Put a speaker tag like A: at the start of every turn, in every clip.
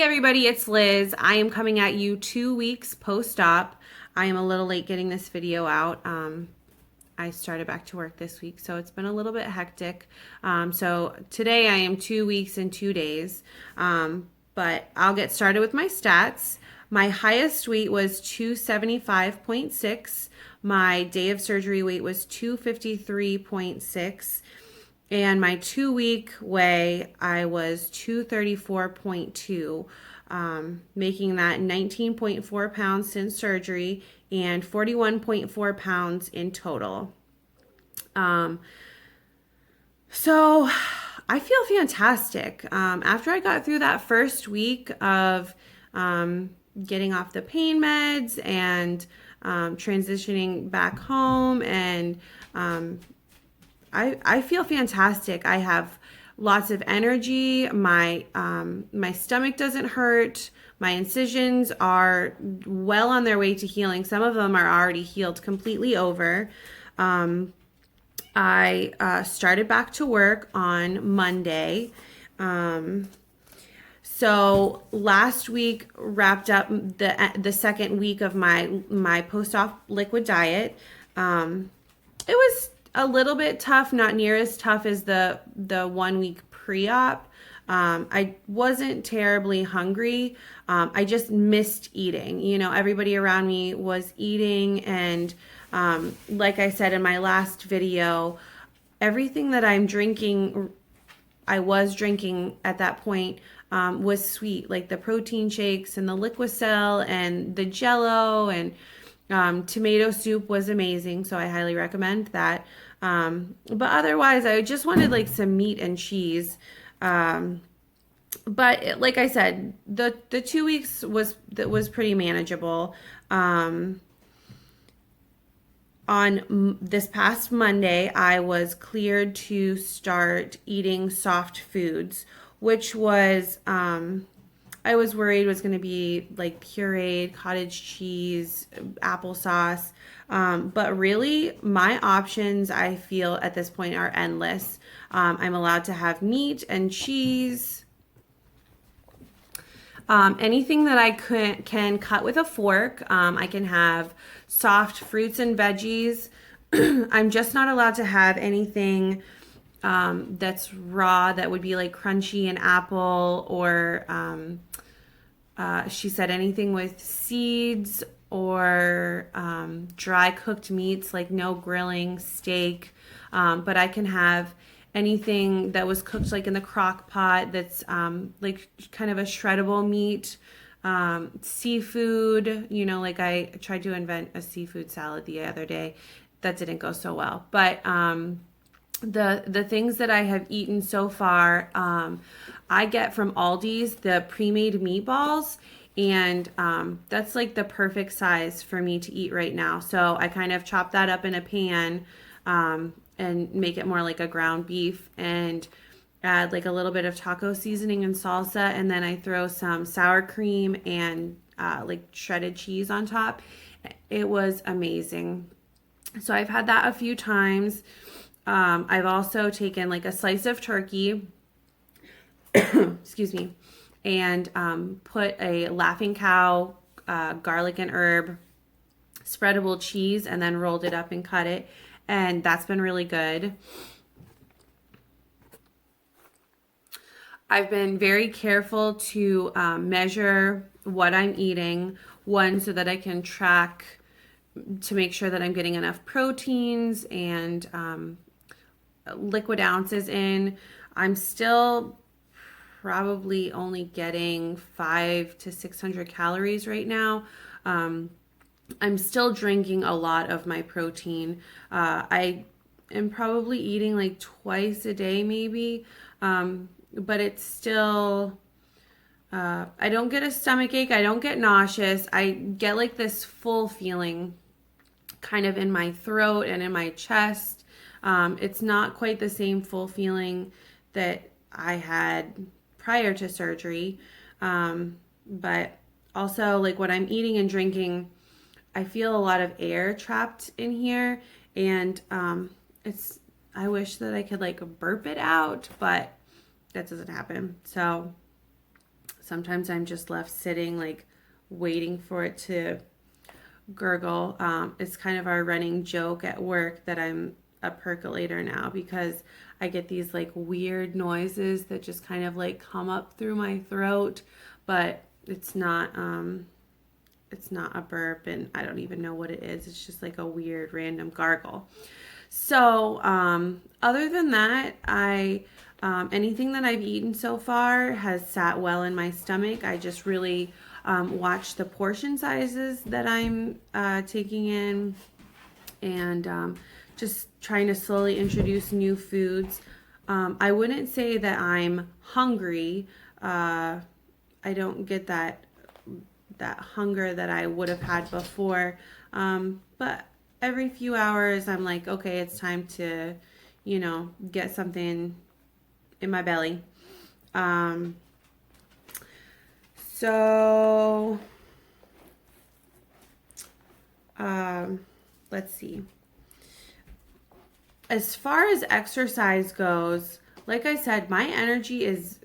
A: everybody, it's Liz. I am coming at you 2 weeks post-op. I am a little late getting this video out. I started back to work this week, so it's been a little bit hectic. So today I am 2 weeks and 2 days, but I'll get started with my stats. My highest weight was 275.6. My day of surgery weight was 253.6. And my 2 week weigh, I was 234.2, making that 19.4 pounds since surgery and 41.4 pounds in total. So I feel fantastic. After I got through that first week of getting off the pain meds and transitioning back home, and I feel fantastic. I have lots of energy. My stomach doesn't hurt. My incisions are well on their way to healing. Some of them are already healed completely over. I started back to work on Monday. So last week wrapped up the second week of my post-op liquid diet. It was a little bit tough, not near as tough as the 1 week pre-op. I wasn't terribly hungry. I just missed eating. You know, everybody around me was eating, and like I said in my last video, everything that I was drinking at that point was sweet, like the protein shakes and the Liquicell and the Jello, and tomato soup was amazing, so I highly recommend that. But otherwise, I just wanted like some meat and cheese. But like I said, the 2 weeks was pretty manageable. On this past Monday, I was cleared to start eating soft foods, which was I was worried was going to be like pureed cottage cheese, applesauce. But really, my options, I feel at this point, are endless. I'm allowed to have meat and cheese. Anything that I can cut with a fork. I can have soft fruits and veggies. I'm just not allowed to have anything that's raw, that would be like crunchy and apple, or she said anything with seeds or dry cooked meats, like no grilling, steak. But I can have anything that was cooked like in the crock pot, that's like kind of a shreddable meat. Seafood, you know, like I tried to invent a seafood salad the other day. That didn't go so well. But the things that I have eaten so far, I get from Aldi's the pre-made meatballs, and that's like the perfect size for me to eat right now. So I kind of chop that up in a pan and make it more like a ground beef, and add like a little bit of taco seasoning and salsa, and then I throw some sour cream and like shredded cheese on top. It was amazing. So I've had that a few times. I've also taken like a slice of turkey, excuse me, and put a Laughing Cow garlic and herb spreadable cheese, and then rolled it up and cut it. And that's been really good. I've been very careful to measure what I'm eating. One, so that I can track to make sure that I'm getting enough proteins and liquid ounces in. I'm still probably only getting 500 to 600 calories right now. I'm still drinking a lot of my protein. I am probably eating like twice a day maybe, but it's still, I don't get a stomach ache. I don't get nauseous. I get like this full feeling kind of in my throat and in my chest. It's not quite the same full feeling that I had prior to surgery. But also, like, what I'm eating and drinking, I feel a lot of air trapped in here, and I wish that I could like burp it out, but that doesn't happen. So Sometimes I'm just left sitting, like waiting for it to gurgle. It's kind of our running joke at work that I'm a percolator now because I get these like weird noises that just kind of like come up through my throat, but it's not a burp, and I don't even know what it is. It's just like a weird random gargle. So, other than that, anything that I've eaten so far has sat well in my stomach. I just really watch the portion sizes that I'm taking in, and just trying to slowly introduce new foods. I wouldn't say that I'm hungry. I don't get that hunger that I would have had before. But every few hours, I'm like, okay, it's time to, get something in my belly. So, let's see. As far as exercise goes, like I said, my energy is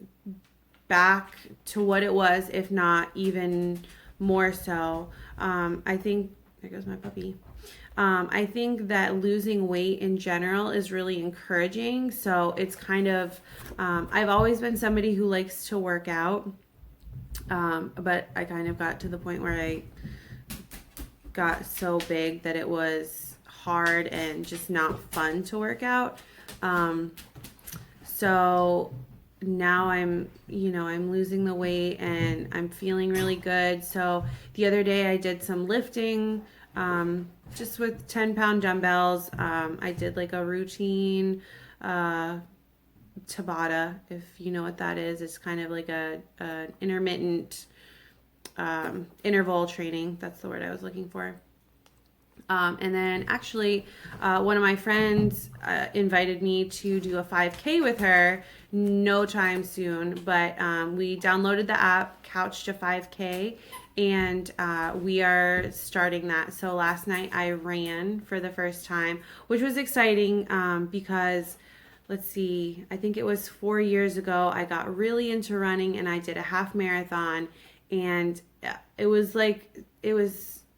A: back to what it was, if not even more so. I think, there goes my puppy. I think that losing weight in general is really encouraging. So it's kind of, I've always been somebody who likes to work out, but I kind of got to the point where I got so big that it was hard and just not fun to work out. So now I'm losing the weight and I'm feeling really good. So the other day I did some lifting, just with 10-pound dumbbells. I did like a routine, Tabata, if you know what that is. It's kind of like a intermittent, interval training. That's the word I was looking for. And then actually, one of my friends invited me to do a 5K with her no time soon, but we downloaded the app Couch to 5K, and we are starting that. So last night I ran for the first time, which was exciting because, let's see, I think it was 4 years ago I got really into running and I did a half marathon, and it was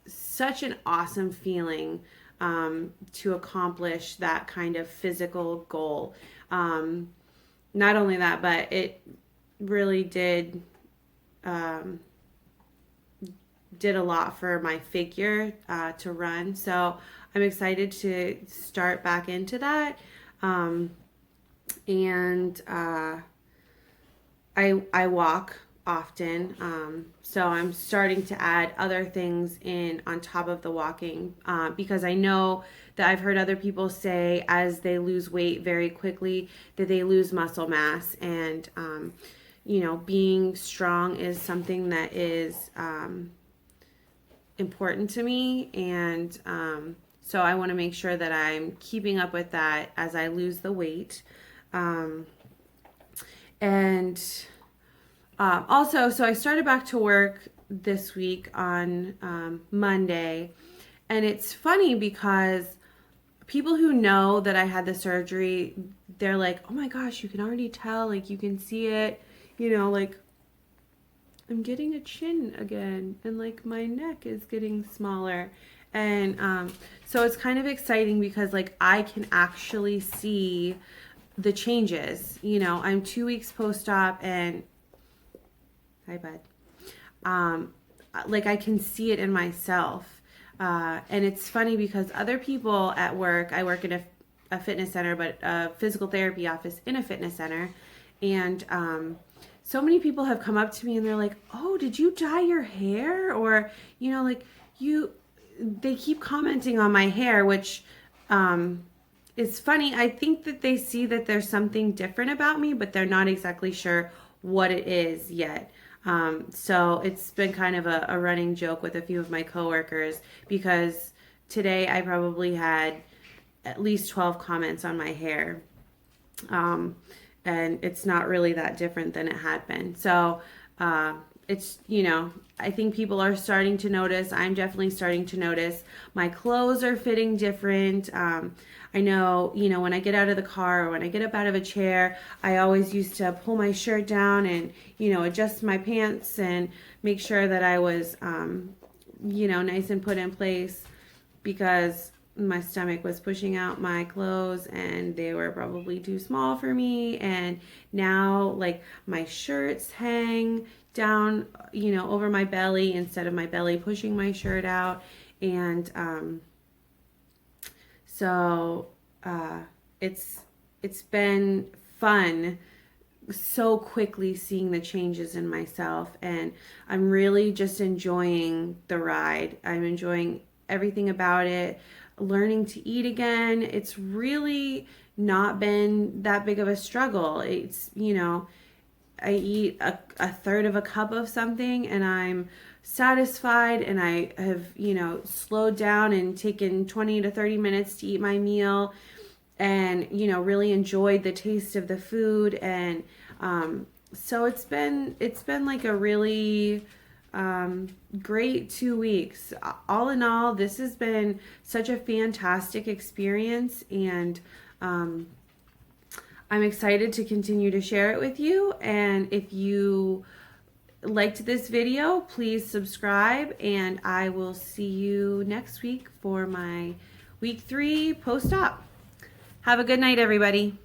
A: such an awesome feeling to accomplish that kind of physical goal. Not only that, but it really did a lot for my figure to run. So I'm excited to start back into that. And I walk often, so I'm starting to add other things in on top of the walking, because I know that I've heard other people say as they lose weight very quickly that they lose muscle mass, and being strong is something that is important to me, and so I want to make sure that I'm keeping up with that as I lose the weight. Also, so I started back to work this week on Monday, and it's funny because people who know that I had the surgery, they're like, oh my gosh, you can already tell, like you can see it, like I'm getting a chin again, and like my neck is getting smaller. And so it's kind of exciting because like I can actually see the changes. I'm 2 weeks post-op, and hi, bud. Like I can see it in myself. And it's funny because other people at work, I work in a fitness center, but a physical therapy office in a fitness center. And so many people have come up to me and they're like, oh, did you dye your hair? Or, they keep commenting on my hair, which is funny. I think that they see that there's something different about me, but they're not exactly sure what it is yet. So it's been kind of a running joke with a few of my coworkers, because today I probably had at least 12 comments on my hair. And it's not really that different than it had been. So, it's, I think people are starting to notice. I'm definitely starting to notice. My clothes are fitting different. I know, when I get out of the car or when I get up out of a chair, I always used to pull my shirt down and, adjust my pants and make sure that I was, nice and put in place because my stomach was pushing out my clothes and they were probably too small for me. And now, like, my shirts hang down, over my belly instead of my belly pushing my shirt out. And so it's been fun so quickly seeing the changes in myself, and I'm really just enjoying the ride. I'm enjoying everything about it, learning to eat again. It's really not been that big of a struggle. It's, I eat a third of a cup of something and I'm satisfied, and I have, slowed down and taken 20 to 30 minutes to eat my meal, and, really enjoyed the taste of the food. And so it's been like a really great 2 weeks. All in all, this has been such a fantastic experience, and I'm excited to continue to share it with you. And if you liked this video, please subscribe, and I will see you next week for my week 3 post-op. Have a good night, everybody.